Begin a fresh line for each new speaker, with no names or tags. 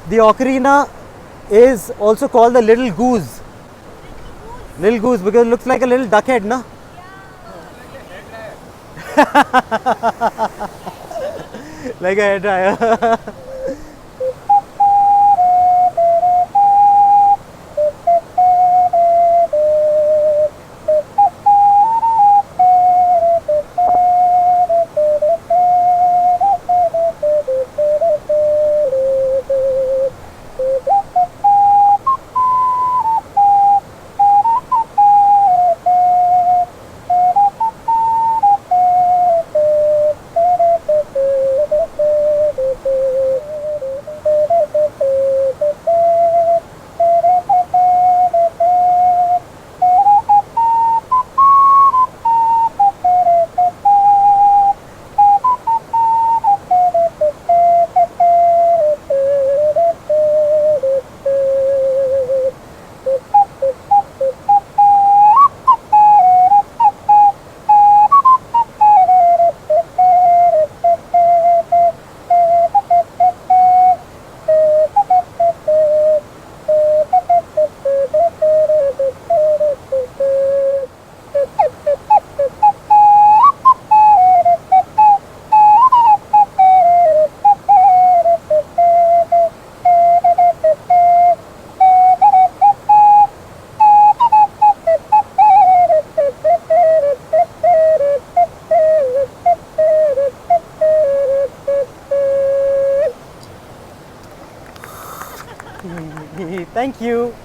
The ocarina is also called the little goose. Little goose because it looks like a little duck head, na? Like a hairdryer. Thank you.